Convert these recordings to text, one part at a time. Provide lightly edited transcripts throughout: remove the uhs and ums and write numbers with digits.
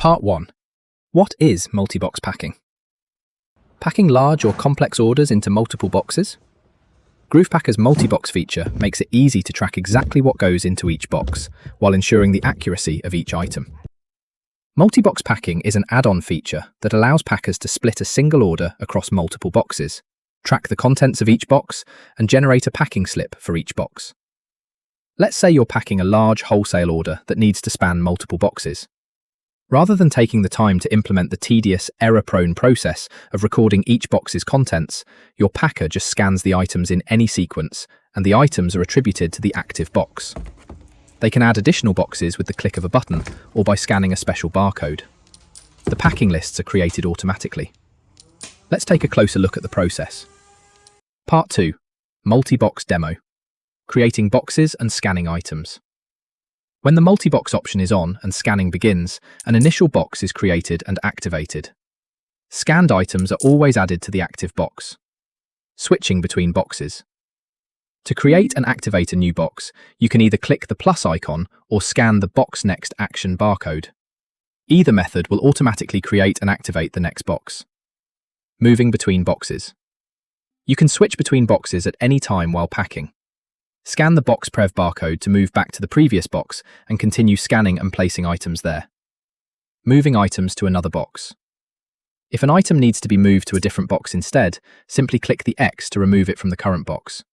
Part 1. What is multi-box packing? Packing large or complex orders into multiple boxes? GroovePacker's multi-box feature makes it easy to track exactly what goes into each box, while ensuring the accuracy of each item. Multi-box packing is an add-on feature that allows packers to split a single order across multiple boxes, track the contents of each box, and generate a packing slip for each box. Let's say you're packing a large wholesale order that needs to span multiple boxes. Rather than taking the time to implement the tedious, error-prone process of recording each box's contents, your packer just scans the items in any sequence, and the items are attributed to the active box. They can add additional boxes with the click of a button or by scanning a special barcode. The packing lists are created automatically. Let's take a closer look at the process. Part 2. Multi-box demo. Creating boxes and scanning items. When the multi-box option is on and scanning begins, an initial box is created and activated. Scanned items are always added to the active box. Switching between boxes. To create and activate a new box, you can either click the plus icon or scan the Box Next action barcode. Either method will automatically create and activate the next box. Moving between boxes. You can switch between boxes at any time while packing. Scan the box prev barcode to move back to the previous box and continue scanning and placing items there. Moving items to another box. If an item needs to be moved to a different box instead, simply click the X to remove it from the current box.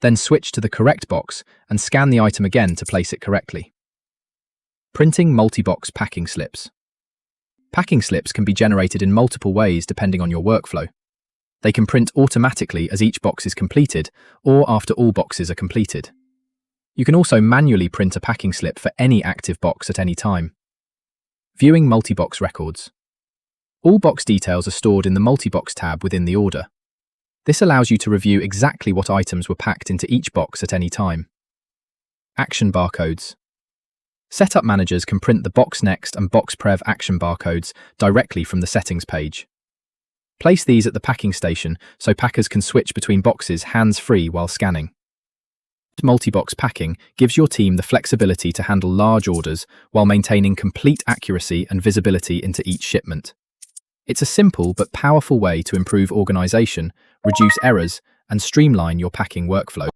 Then switch to the correct box and scan the item again to place it correctly. Printing multi-box packing slips. Packing slips can be generated in multiple ways depending on your workflow. They can print automatically as each box is completed or after all boxes are completed. You can also manually print a packing slip for any active box at any time. Viewing multi-box records. All box details are stored in the multi-box tab within the order. This allows you to review exactly what items were packed into each box at any time. Action barcodes. Setup managers can print the Box Next and Box Prev action barcodes directly from the settings page. Place these at the packing station so packers can switch between boxes hands-free while scanning. Multi-box packing gives your team the flexibility to handle large orders while maintaining complete accuracy and visibility into each shipment. It's a simple but powerful way to improve organization, reduce errors, and streamline your packing workflow.